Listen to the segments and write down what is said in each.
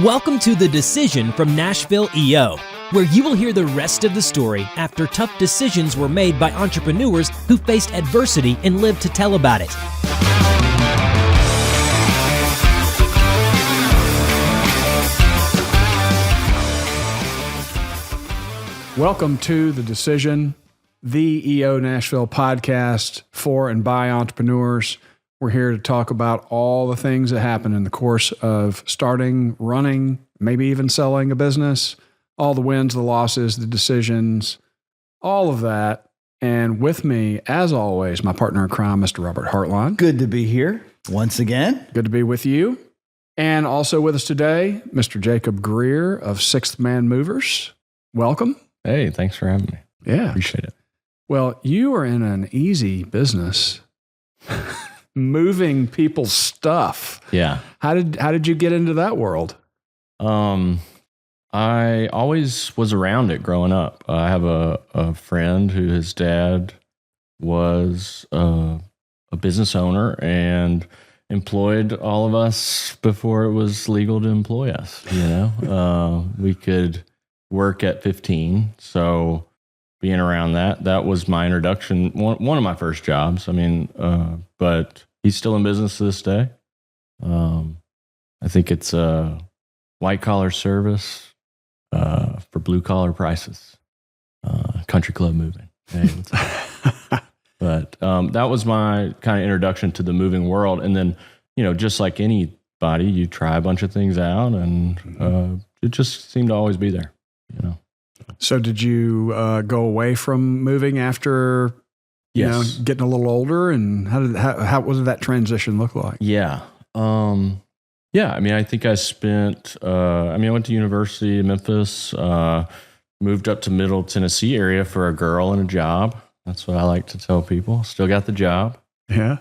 Welcome to The Decision from Nashville EO, where you will hear the rest of the story after tough decisions were made by entrepreneurs who faced adversity and lived to tell about it. Welcome to The Decision, the EO Nashville podcast for and by entrepreneurs. We're here to talk about all the things that happen in the course of starting, running, maybe even selling a business, all the wins, the losses, the decisions, all of that. And with me, as always, my partner in crime, Mr. Robert Hartline. Good to be here once again. Good to be with you. And also with us today, Mr. Jacob Greer of Sixth Man Movers. Welcome. Hey, thanks for having me. Yeah. Appreciate it. Well, you are in an easy business. Moving people's stuff. Yeah. How did you get into that world? I always was around it growing up. I have a friend who his dad was a business owner and employed all of us before it was legal to employ us. You know, we could work at 15. So being around that was my introduction. One of my first jobs. I mean, but he's still in business to this day. I think it's a white collar service for blue collar prices. Country club moving. Hey, what's up? But that was my kind of introduction to the moving world. And then, you know, just like anybody, you try a bunch of things out, and it just seemed to always be there. You know. So did you go away from moving after, Yes. getting a little older? And what did that transition look like? Yeah. I mean, I think I spent, I went to University of Memphis, moved up to Middle Tennessee area for a girl and a job. That's what I like to tell people. Still got the job. Yeah.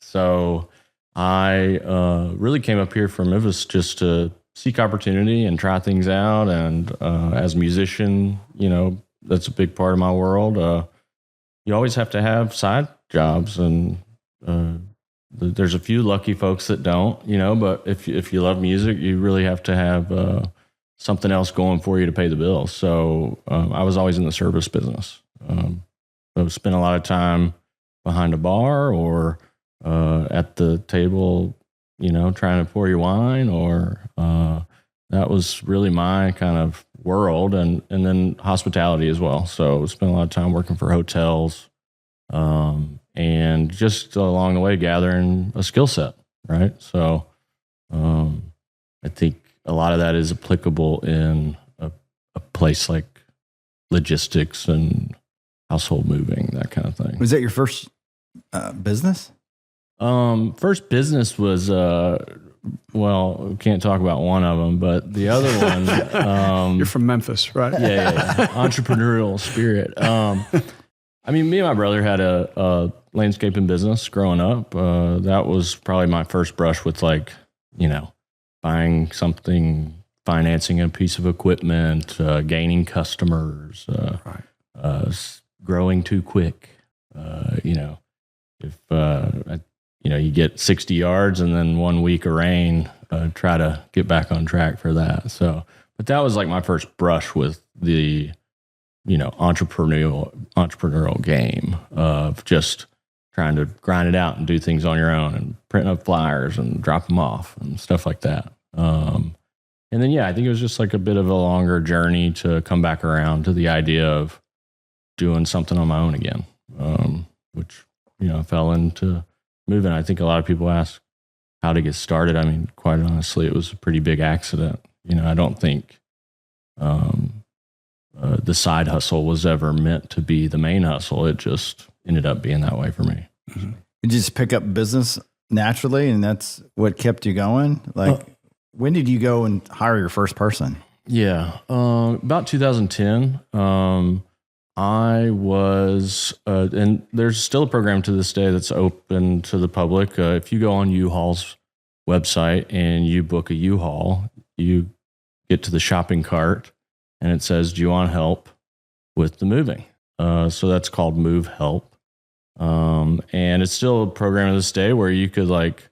So I really came up here from Memphis just to seek opportunity and try things out. And as a musician, you know, that's a big part of my world. You always have to have side jobs, and there's a few lucky folks that don't, you know, but if you love music, you really have to have something else going for you to pay the bills. So I was always in the service business. So spent a lot of time behind a bar or at the table, you know, trying to pour your wine, or that was really my kind of world, and then hospitality as well. So spent a lot of time working for hotels, and just along the way gathering a skill set, right? So I think a lot of that is applicable in a place like logistics and household moving, that kind of thing. Was that your first business? First business was, we can't talk about one of them, but the other one, You're from Memphis, right? yeah. Entrepreneurial spirit. I mean, me and my brother had a landscaping business growing up. That was probably my first brush with, like, you know, buying something, financing a piece of equipment, gaining customers, growing too quick. You know, if you get 60 yards and then 1 week of rain, try to get back on track for that. So, but that was like my first brush with the, you know, entrepreneurial game of just trying to grind it out and do things on your own and print up flyers and drop them off and stuff like that. And then, I think it was just like a bit of a longer journey to come back around to the idea of doing something on my own again, which, you know, fell into moving. I think a lot of people ask how to get started. I mean, quite honestly, it was a pretty big accident. You know, I don't think the side hustle was ever meant to be the main hustle. It just ended up being that way for me. Mm-hmm. You just pick up business naturally, and that's what kept you going? Like, when did you go and hire your first person? Yeah, about 2010. I was, and there's still a program to this day that's open to the public. If you go on U-Haul's website and you book a U-Haul, you get to the shopping cart and it says, "Do you want help with the moving?" So that's called Move Help. And it's still a program to this day where you could, like,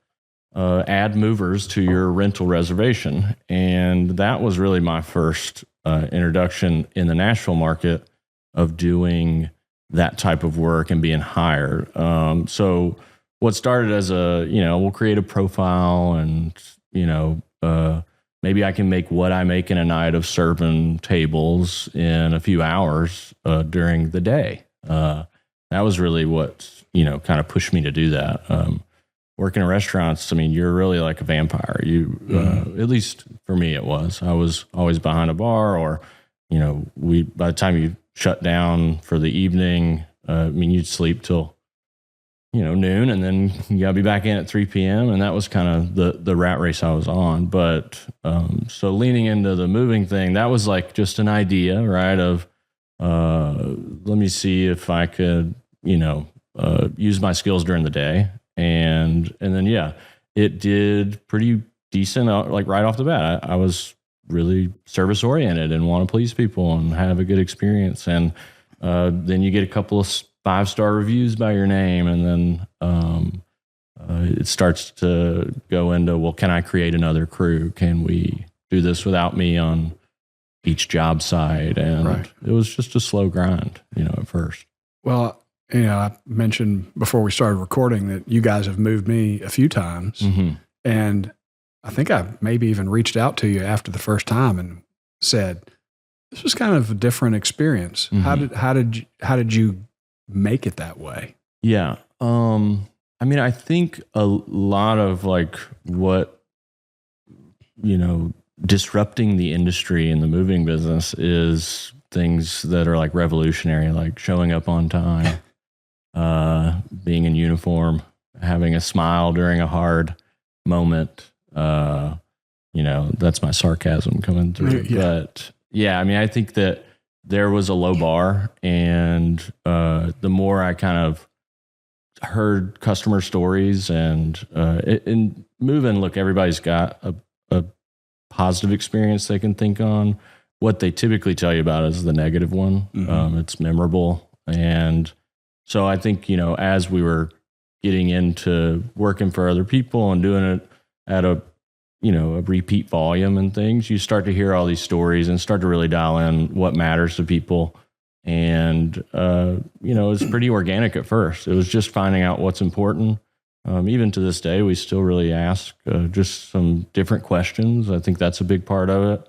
add movers to your rental reservation. And that was really my first introduction in the Nashville market of doing that type of work and being hired. So what started as we'll create a profile and, maybe I can make what I make in a night of serving tables in a few hours during the day. That was really what, kind of pushed me to do that. Working in restaurants, I mean, you're really like a vampire. At least for me, it was. I was always behind a bar, or, by the time you shut down for the evening, you'd sleep till, noon, and then you gotta be back in at 3 p.m. And that was kind of the rat race I was on. But so leaning into the moving thing, that was like just an idea, right? Of let me see if I could, use my skills during the day. And then, it did pretty decent, like right off the bat. I was really service oriented and want to please people and have a good experience. And then you get a couple of 5-star reviews by your name. And then it starts to go into, well, can I create another crew? Can we do this without me on each job site? And It was just a slow grind, at first. Well, I mentioned before we started recording that you guys have moved me a few times. Mm-hmm. And I think I maybe even reached out to you after the first time and said, this was kind of a different experience. Mm-hmm. How did you make it that way? Yeah. I think a lot of like what, disrupting the industry in the moving business is things that are like revolutionary, like showing up on time, being in uniform, having a smile during a hard moment. That's my sarcasm coming through. Yeah. But I think that there was a low bar, and the more I kind of heard customer stories and in moving, look, everybody's got a positive experience they can think on. What they typically tell you about is the negative one. Mm-hmm. It's memorable. And so I think, as we were getting into working for other people and doing it at a repeat volume and things, you start to hear all these stories and start to really dial in what matters to people. And, it's pretty organic at first. It was just finding out what's important. Even to this day, we still really ask just some different questions. I think that's a big part of it.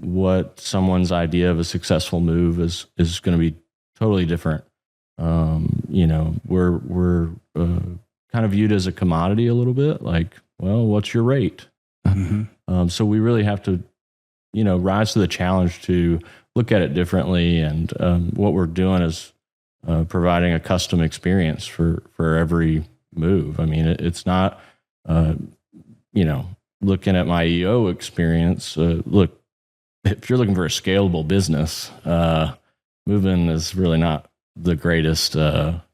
What someone's idea of a successful move is going to be totally different. We're kind of viewed as a commodity a little bit, like, well, what's your rate? Mm-hmm. So we really have to, rise to the challenge to look at it differently. And what we're doing is providing a custom experience for every move. It's not, looking at my EO experience. Look, if you're looking for a scalable business, moving is really not the greatest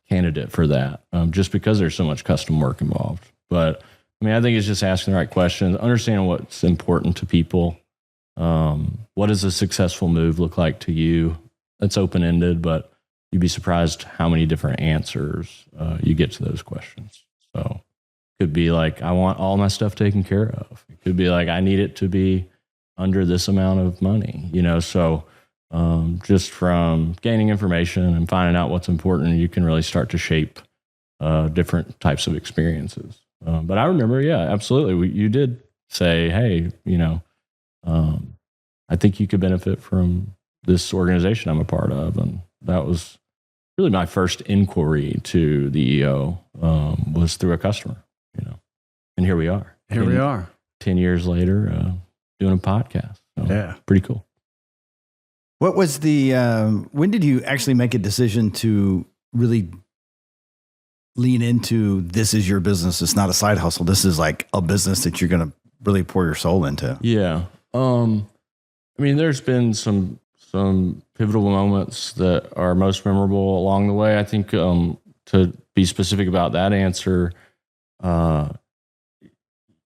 candidate for that, just because there's so much custom work involved. But I think it's just asking the right questions, understanding what's important to people. What does a successful move look like to you? It's open-ended, but you'd be surprised how many different answers you get to those questions. So it could be like, I want all my stuff taken care of. It could be like, I need it to be under this amount of money, so just from gaining information and finding out what's important, you can really start to shape different types of experiences. But I remember, absolutely. You did say, hey, I think you could benefit from this organization I'm a part of. And that was really my first inquiry to the EO, was through a customer, and here we are. Here we are. 10 years later, doing a podcast. So, pretty cool. What was when did you actually make a decision to really lean into, this is your business? It's not a side hustle. This is like a business that you're going to really pour your soul into. Yeah. There's been some pivotal moments that are most memorable along the way. I think to be specific about that answer,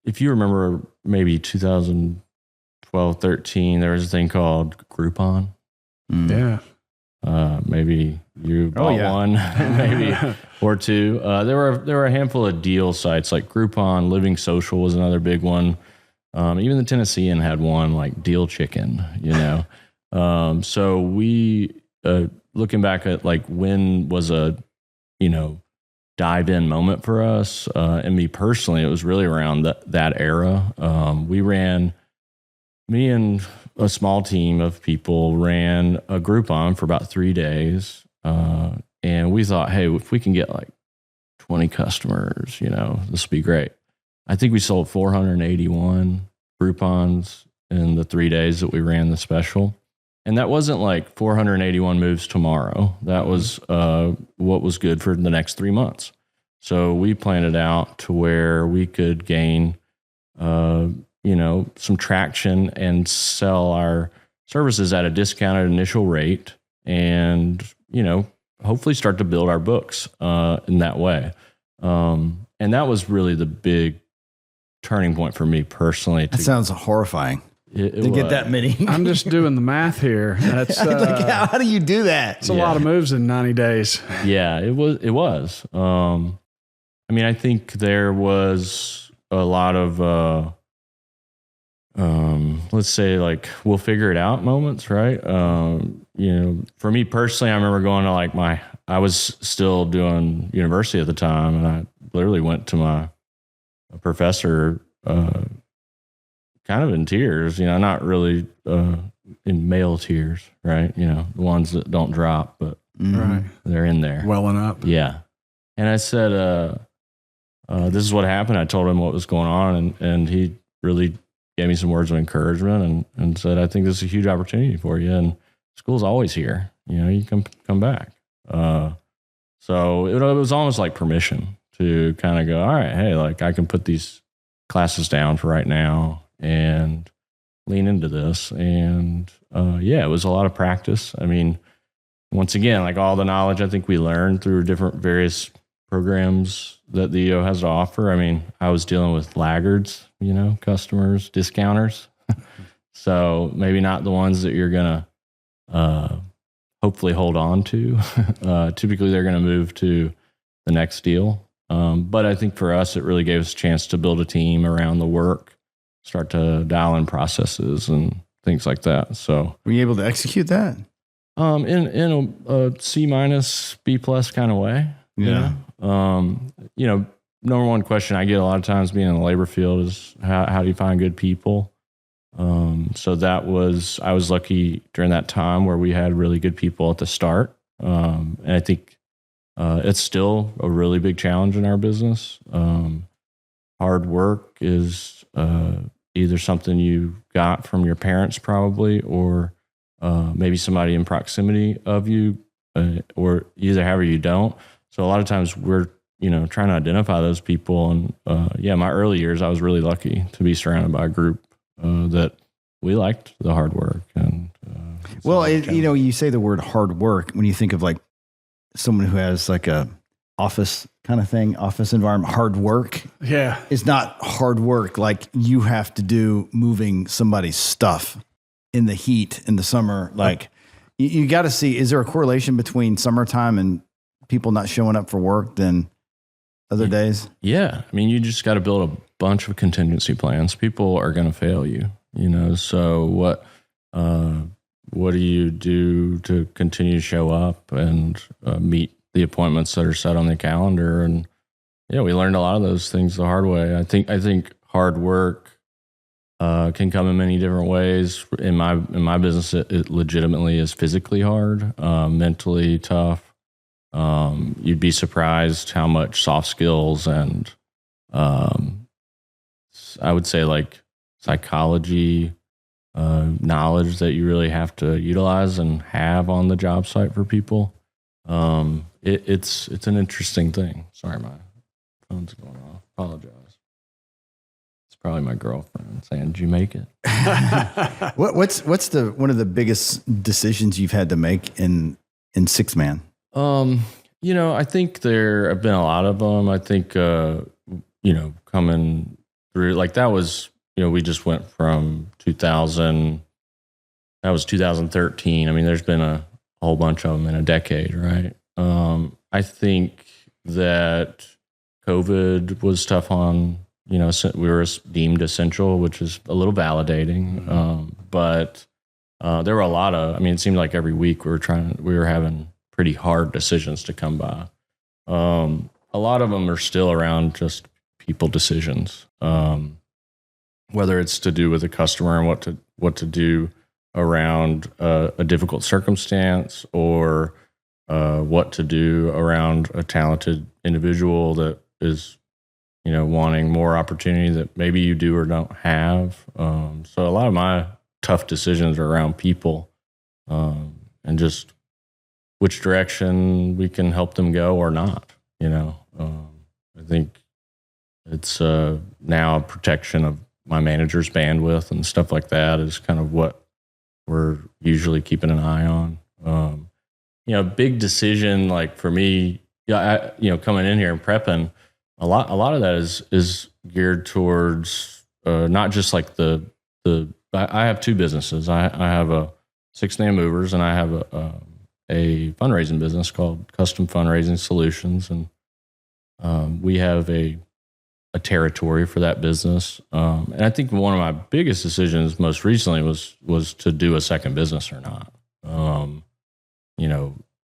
if you remember maybe 2012, 13, there was a thing called Groupon. Yeah. Maybe you bought one, maybe or two. There were a handful of deal sites like Groupon. Living Social was another big one. Even the Tennessean had one, like Deal Chicken, So we, looking back at like when was a, dive in moment for us, and me personally, it was really around that era. Me and a small team of people ran a Groupon for about 3 days. And we thought, hey, if we can get like 20 customers, this would be great. I think we sold 481 Groupons in the 3 days that we ran the special. And that wasn't like 481 moves tomorrow. That was what was good for the next 3 months. So we planned it out to where we could gain, some traction and sell our services at a discounted initial rate and, hopefully start to build our books in that way. And that was really the big turning point for me personally. That sounds horrifying. To get that many. I'm just doing the math here. That's how do you do that? It's a lot of moves in 90 days. Yeah, it was. I think there was a lot of, let's say like, we'll figure it out moments, right? For me personally, I remember going to I was still doing university at the time, and I literally went to my professor, kind of in tears, not really in male tears, right? The ones that don't drop, but they're in there. Welling up. Yeah. And I said, this is what happened. I told him what was going on, and he really gave me some words of encouragement and said, I think this is a huge opportunity for you, and school's always here. You can come back. So it was almost like permission to kind of go, all right, hey, like I can put these classes down for right now and lean into this. And it was a lot of practice. Once again, like all the knowledge I think we learned through different various programs that the EO has to offer. I was dealing with laggards, customers, discounters. So maybe not the ones that you're going to hopefully hold on to. Typically, they're going to move to the next deal. But I think for us, it really gave us a chance to build a team around the work, start to dial in processes and things like that. So were you able to execute that? In a C minus, B plus kind of way. Yeah. Number one question I get a lot of times being in the labor field is how do you find good people? So I was lucky during that time where we had really good people at the start. And I think it's still a really big challenge in our business. Hard work is either something you got from your parents probably, or maybe somebody in proximity of you, or either however you don't. So a lot of times we're, trying to identify those people. And my early years, I was really lucky to be surrounded by a group that we liked the hard work. And you say the word hard work when you think of like someone who has like a office kind of thing, office environment, hard work. Yeah. It's not hard work like you have to do moving somebody's stuff in the heat in the summer. Like you got to see, is there a correlation between summertime and people not showing up for work than other days? Yeah. You just got to build a bunch of contingency plans. People are going to fail you, so what do you do to continue to show up and meet the appointments that are set on the calendar? And we learned a lot of those things the hard way. I think hard work can come in many different ways. In my business, it legitimately is physically hard, mentally tough. You'd be surprised how much soft skills and I would say like psychology knowledge that you really have to utilize and have on the job site for people. It's an interesting thing. Sorry, my phone's going off. Apologize. It's probably my girlfriend saying, "Did you make it?" What's one of the biggest decisions you've had to make in 6-man? I think there have been a lot of them. I think coming through like that was, we just went from 2013. There's been a whole bunch of them in a decade, right? I think that COVID was tough on, we were deemed essential, which is a little validating. But there were a lot of, it seemed like every week we were having pretty hard decisions to come by. A lot of them are still around just people decisions, whether it's to do with the customer and what to do around a difficult circumstance, or what to do around a talented individual that is, wanting more opportunity that maybe you do or don't have. So a lot of my tough decisions are around people, and just which direction we can help them go or not. I think it's now a protection of my manager's bandwidth and stuff like that is kind of what we're usually keeping an eye on. Big decision, like for me, coming in here and prepping, a lot of that is geared towards not just like I have two businesses. I have a 6-name movers, and I have a fundraising business called Custom Fundraising Solutions, and we have a territory for that business. And I think one of my biggest decisions most recently was to do a second business or not.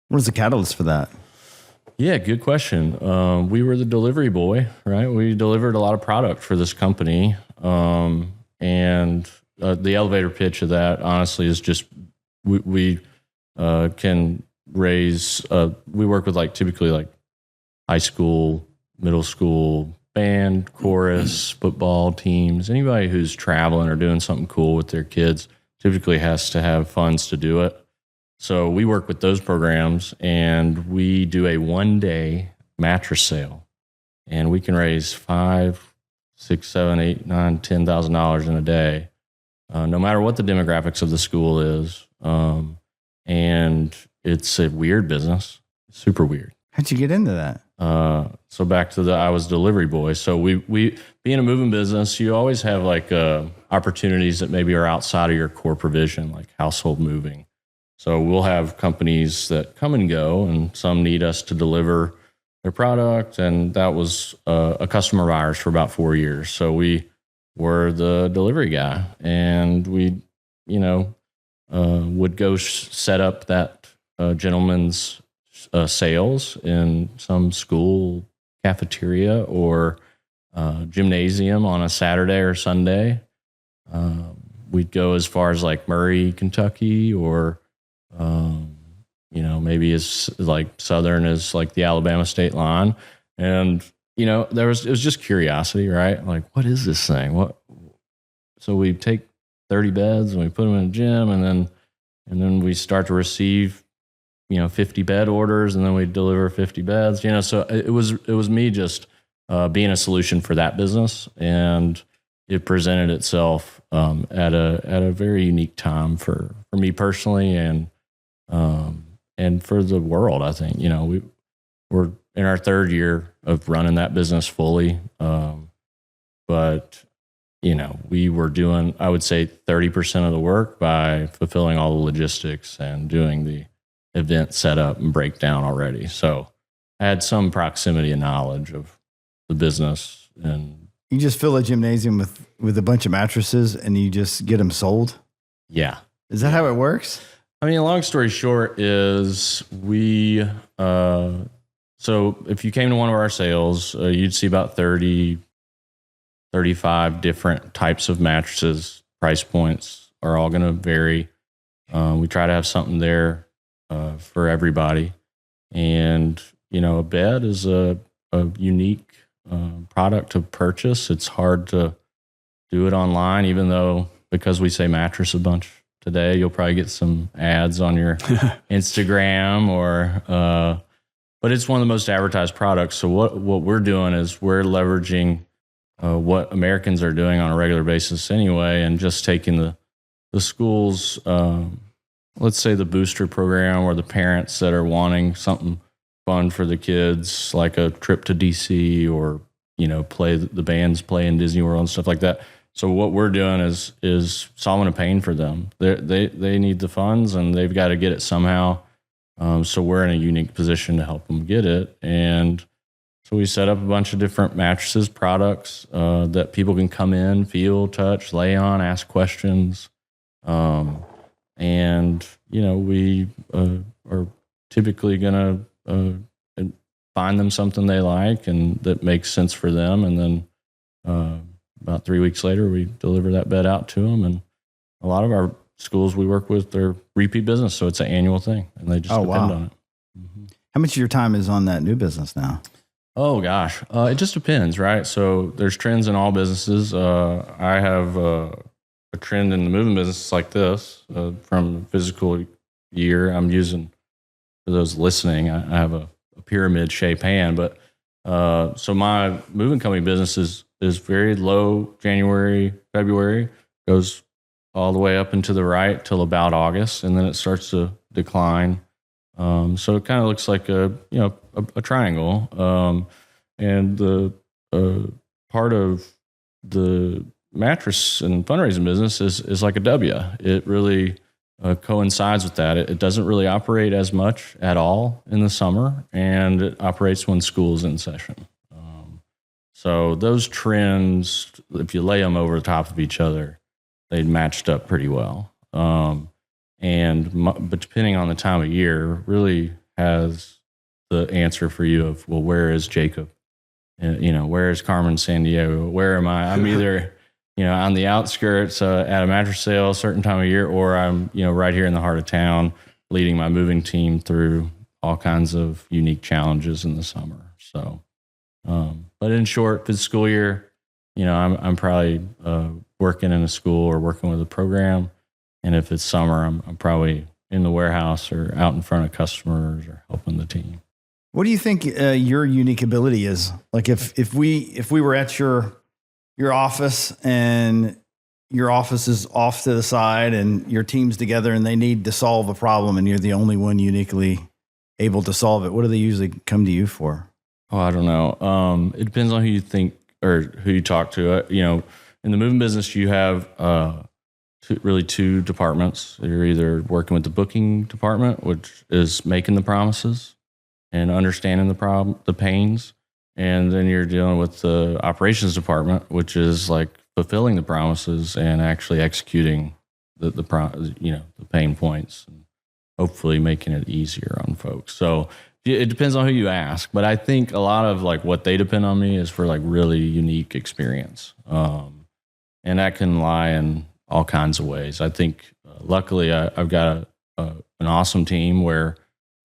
What was the catalyst for that? Yeah, good question. We were the delivery boy, right? We delivered a lot of product for this company. And the elevator pitch of that, honestly, is just we can raise, we work with typically high school, middle school, band, chorus, football teams. Anybody who's traveling or doing something cool with their kids typically has to have funds to do it. So we work with those programs, and we do a 1-day mattress sale, and we can raise $5,000, $6,000, $7,000, $8,000, $9,000, $10,000 in a day, no matter what the demographics of the school is. And it's a weird business, super weird. How'd you get into that? So back to I was delivery boy. So we being a moving business, you always have opportunities that maybe are outside of your core provision, like household moving. So we'll have companies that come and go, and some need us to deliver their product. And that was a customer of ours for about 4 years. So we were the delivery guy, and we, would go set up that gentleman's sales in some school cafeteria or gymnasium on a Saturday or Sunday. We'd go as far as Murray, Kentucky, or maybe as southern as the Alabama state line. And, it was just curiosity, right? What is this thing? So we take 30 beds and we put them in a gym, and then we start to receive, 50 bed orders, and then we deliver 50 beds, so it was me just being a solution for that business. And it presented itself at a very unique time for me personally, and for the world. I think we're in our 3rd year of running that business fully, but we were doing, I would say, 30% of the work by fulfilling all the logistics and doing the event setup and breakdown already. So I had some proximity and knowledge of the business. And you just fill a gymnasium with a bunch of mattresses, and you just get them sold? Yeah. Is that how it works? Long story short is we, so if you came to one of our sales, you'd see about 30, 35 different types of mattresses. Price points are all going to vary. We try to have something there for everybody. And, a bed is a unique product to purchase. It's hard to do it online, even though, because we say mattress a bunch today, you'll probably get some ads on your Instagram but it's one of the most advertised products. So what we're doing is we're leveraging what Americans are doing on a regular basis anyway, and just taking the schools, let's say the booster program, or the parents that are wanting something fun for the kids, like a trip to DC, or the bands play in Disney World and stuff like that. So what we're doing is solving a pain for them. They need the funds, and they've got to get it somehow. So we're in a unique position to help them get it. And so we set up a bunch of different mattresses, products that people can come in, feel, touch, lay on, ask questions. And, we are typically going to find them something they like and that makes sense for them. And then about 3 weeks later, we deliver that bed out to them. And a lot of our schools we work with, they're repeat business. So it's an annual thing and they just depend on it. Mm-hmm. How much of your time is on that new business now? Oh, gosh. It just depends, right? So there's trends in all businesses. I have a trend in the moving business like this from physical year. I'm using, for those listening, I have a pyramid shaped hand, but so my moving company business is very low January, February, goes all the way up into the right till about August, and then it starts to decline. So it kind of looks like a triangle. And the part of the mattress and fundraising business is like a W. It really coincides with that. It doesn't really operate as much at all in the summer, and it operates when school's in session. So those trends, if you lay them over the top of each other, they matched up pretty well. But depending on the time of year, really has the answer for you of, well, where is Jacob? Where is Carmen Sandiego? Where am I? I'm either, on the outskirts at a mattress sale a certain time of year, or I'm, right here in the heart of town leading my moving team through all kinds of unique challenges in the summer. So, but in short, for the school year, I'm probably working in a school or working with a program. And if it's summer, I'm probably in the warehouse or out in front of customers or helping the team. What do you think your unique ability is? Like if we were at your office and your office is off to the side and your team's together and they need to solve a problem and you're the only one uniquely able to solve it, what do they usually come to you for? Oh, I don't know. It depends on who you think or who you talk to. In the moving business, you have two departments. You're either working with the booking department, which is making the promises and understanding the pains. And then you're dealing with the operations department, which is like fulfilling the promises and actually executing the pain points and hopefully making it easier on folks. So it depends on who you ask, but I think a lot of like what they depend on me is for like really unique experience. And that can lie in all kinds of ways. I think luckily I've got an awesome team where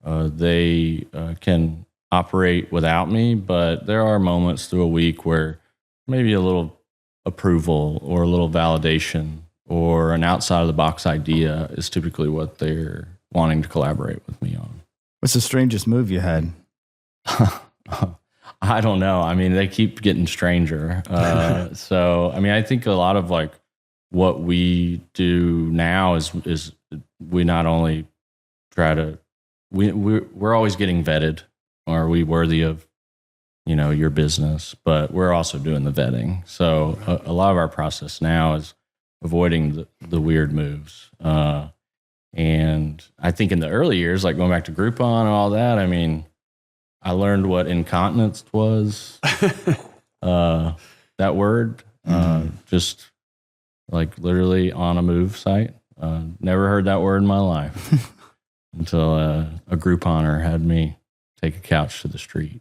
they can operate without me, but there are moments through a week where maybe a little approval or a little validation or an outside of the box idea is typically what they're wanting to collaborate with me on. What's the strangest move you had? I don't know. I mean, they keep getting stranger. So, I mean, I think a lot of like what we do now is we not only try to, we're always getting vetted. Are we worthy of, your business? But we're also doing the vetting. So a lot of our process now is avoiding the weird moves. And I think in the early years, like going back to Groupon and all that, I mean, I learned what incontinence was. That word, just like literally on a move site. Never heard that word in my life until a Grouponer had me take a couch to the street.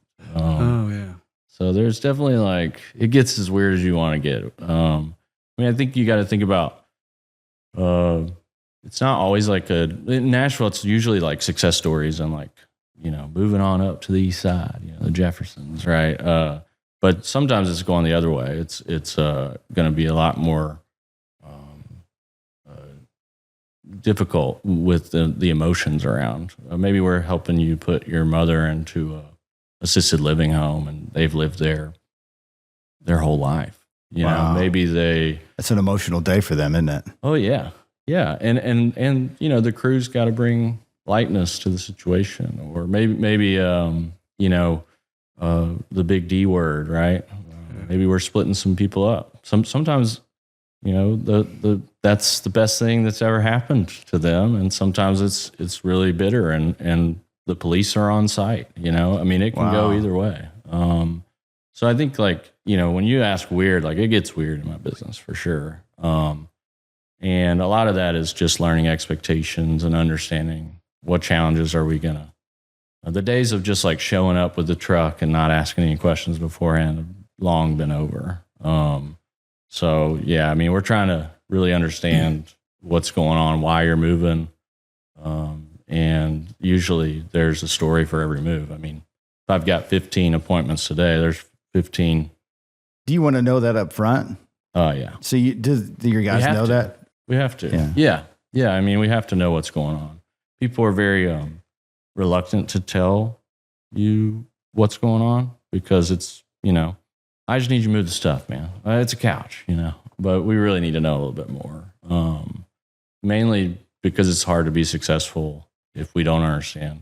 So there's definitely like, it gets as weird as you want to get. I think you got to think about, it's not always like in Nashville, it's usually like success stories and like, moving on up to the east side, the Jeffersons, right? But sometimes it's going the other way. It's going to be a lot more difficult with the emotions around. Maybe we're helping you put your mother into a assisted living home and they've lived there their whole life. Maybe that's an emotional day for them, isn't it? Oh yeah. Yeah. And the crew's got to bring lightness to the situation, or maybe the big D word, right? Maybe we're splitting some people up. Sometimes, that's the best thing that's ever happened to them. And sometimes it's really bitter and the police are on site, you know, I mean, it can go either way. So I think like, you know, when you ask weird, like it gets weird in my business for sure. And a lot of that is just learning expectations and understanding what challenges are we going to, the days of just like showing up with the truck and not asking any questions beforehand have long been over. So yeah, I mean, we're trying to really understand what's going on, why you're moving. And usually there's a story for every move. I mean, if I've got 15 appointments today, there's 15. Do you want to know that up front? Oh yeah. So do your guys know that? We have to. Yeah. I mean, we have to know what's going on. People are very reluctant to tell you what's going on because it's, you know, I just need you to move the stuff, man. It's a couch, you know, but we really need to know a little bit more. Mainly because it's hard to be successful if we don't understand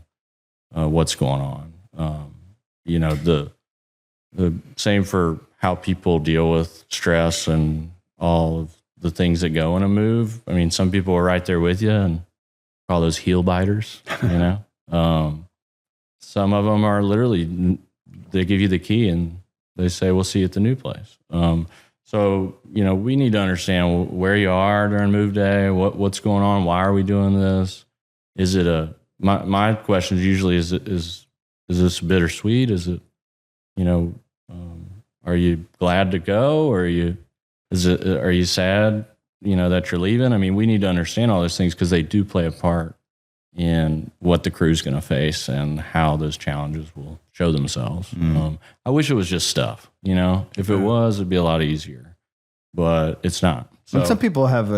what's going on. You know, the same for how people deal with stress and all of the things that go in a move. I mean, some people are right there with you and call those heel biters, you know. Some of them are literally, they give you the key and they say, we'll see you at the new place. So, you know, we need to understand where you are during move day, what's going on, why are we doing this? Is it my question is usually, is this bittersweet? Is it, you know, are you glad to go, or are you sad, you know, that you're leaving? I mean, we need to understand all those things because they do play a part in what the crew's going to face and how those challenges will show themselves. I wish it was just stuff, you know. If it was, it'd be a lot easier, but it's not. So some people have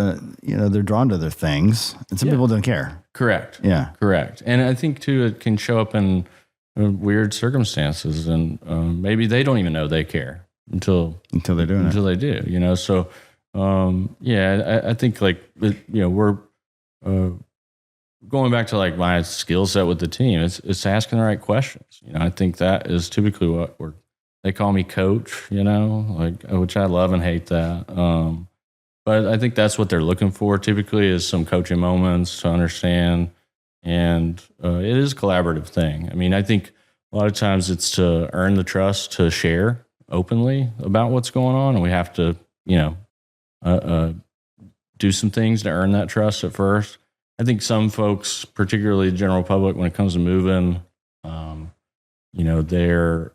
they're drawn to their things, and some people don't care. Correct. Yeah. Correct. And I think too, it can show up in weird circumstances, and maybe they don't even know they care until they're doing it. Until they do, you know. So I think like, you know, we're going back to like my skill set with the team. It's asking the right questions. You know, I think that is typically what they call me coach, you know, like, which I love and hate that. But I think that's what they're looking for typically, is some coaching moments to understand. And it is a collaborative thing. I mean, I think a lot of times it's to earn the trust to share openly about what's going on. And we have to, you know, do some things to earn that trust at first. I think some folks, particularly the general public, when it comes to moving, you know, they're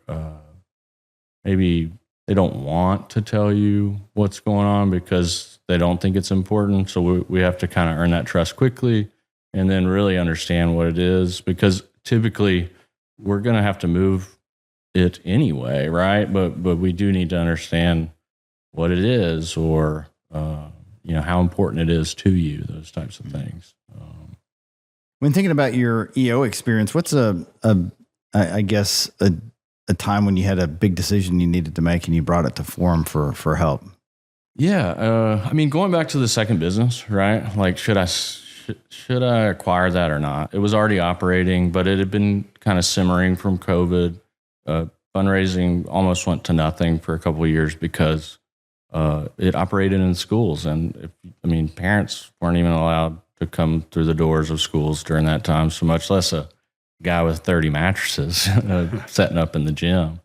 maybe they don't want to tell you what's going on because they don't think it's important. So we have to kind of earn that trust quickly and then really understand what it is, because typically we're going to have to move it anyway, right? But we do need to understand what it is, or you know, how important it is to you, those types of things. When thinking about your EO experience, what's a time when you had a big decision you needed to make and you brought it to Forum for help? Yeah. I mean, going back to the second business, right? Like, should I acquire that or not? It was already operating, but it had been kind of simmering from COVID. Fundraising almost went to nothing for a couple of years because it operated in schools. And parents weren't even allowed to come through the doors of schools during that time, so much less a guy with 30 mattresses setting up in the gym.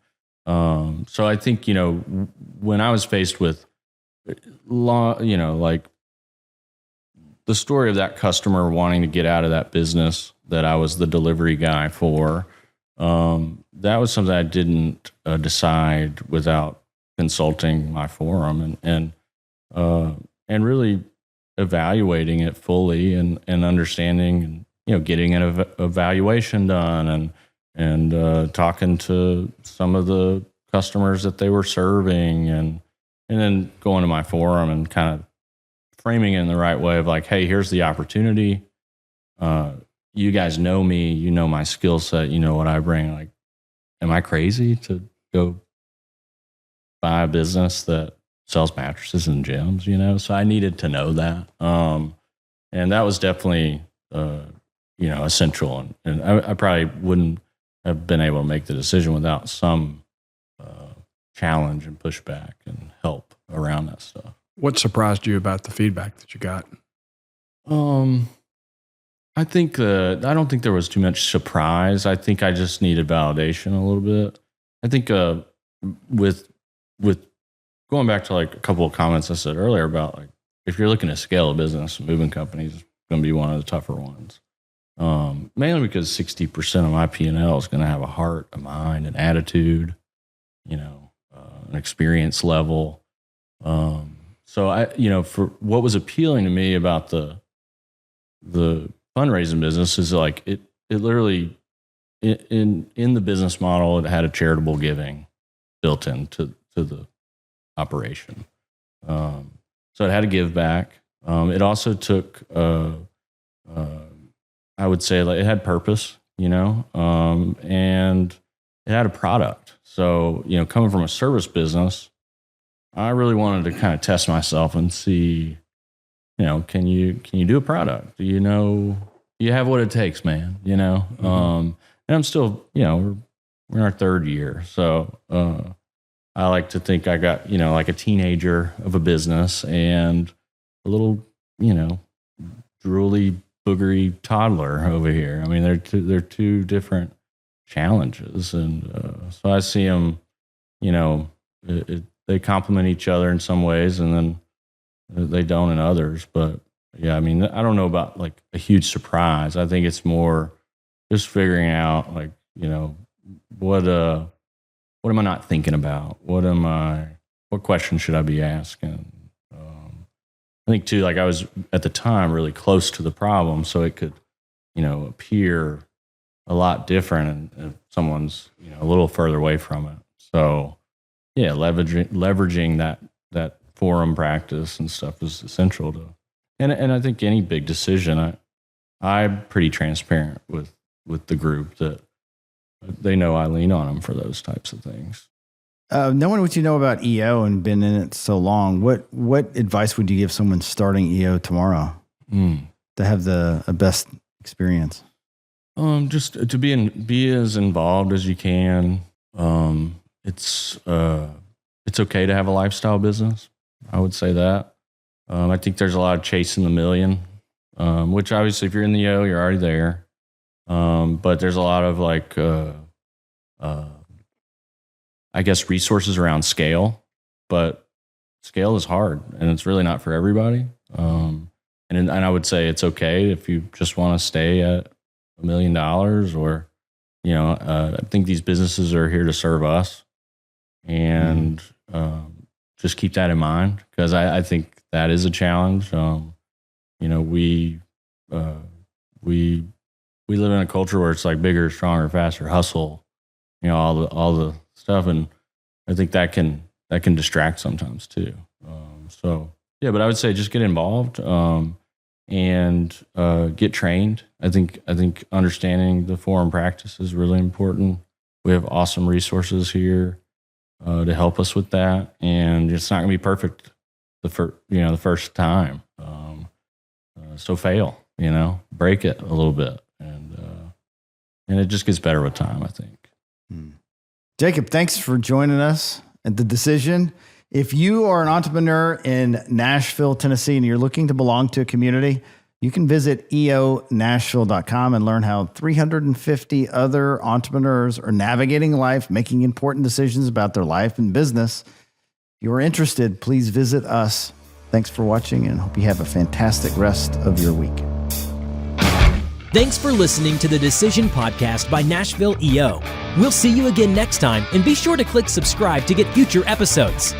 So I think, you know, when I was faced with like the story of that customer wanting to get out of that business that I was the delivery guy for, that was something I didn't decide without consulting my forum and really evaluating it fully and understanding, and, you know, getting an evaluation done and talking to some of the customers that they were serving, and then going to my forum and kind of framing it in the right way of like, hey, here's the opportunity. You guys know me, you know my skill set, you know what I bring. Like, am I crazy to go buy a business that sells mattresses and gyms, you know? So I needed to know that. And that was definitely, you know, essential. And I probably wouldn't have been able to make the decision without some challenge and pushback and help around that stuff. What surprised you about the feedback that you got? How I don't think there was too much surprise. I think I just needed validation a little bit. I think with going back to like a couple of comments I said earlier about like if you're looking to scale a business, moving companies is going to be one of the tougher ones. Mainly because 60% of my P&L is going to have a heart, a mind, an attitude, an experience level. So for what was appealing to me about the fundraising business is like it literally in the business model, it had a charitable giving built into the operation. So it had to give back. It also took, I would say, like it had purpose, and it had a product. So, coming from a service business, I really wanted to kind of test myself and see, can you do a product? Do you have what it takes, man? And I'm still, we're in our third year. So, I like to think I got, like a teenager of a business and a little, drooly, boogery toddler over here. I mean, they're two different challenges. And so I see them, they complement each other in some ways and then they don't in others. But yeah, I mean, I don't know about like a huge surprise. I think it's more just figuring out like, what am I not thinking about? What questions should I be asking? I think too, like I was at the time really close to the problem, so it could, appear a lot different if someone's, a little further away from it. So yeah, leveraging that forum practice and stuff is essential to, and I think any big decision, I'm pretty transparent with the group that they know I lean on them for those types of things. Knowing what you know about EO and been in it so long, what advice would you give someone starting EO tomorrow to have the best experience? Just to be as involved as you can. It's okay to have a lifestyle business. I would say that. I think there's a lot of chasing the million, which obviously if you're in the EO, you're already there. But there's a lot of like, I guess resources around scale, but scale is hard and it's really not for everybody. And I would say it's okay if you just want to stay at $1 million or, I think these businesses are here to serve us and, just keep that in mind because I think that is a challenge. We live in a culture where it's like bigger, stronger, faster, hustle, all the stuff. And I think that can distract sometimes too. So yeah, but I would say just get involved, and get trained. I think understanding the forum practice is really important. We have awesome resources here, to help us with that. And it's not gonna be perfect the first time. So fail, break it a little bit. And it just gets better with time, I think. Jacob, thanks for joining us at The Decision. If you are an entrepreneur in Nashville, Tennessee, and you're looking to belong to a community, you can visit eonashville.com and learn how 350 other entrepreneurs are navigating life, making important decisions about their life and business. If you're interested, please visit us. Thanks for watching and hope you have a fantastic rest of your week. Thanks for listening to the Decision Podcast by Nashville EO. We'll see you again next time, and be sure to click subscribe to get future episodes.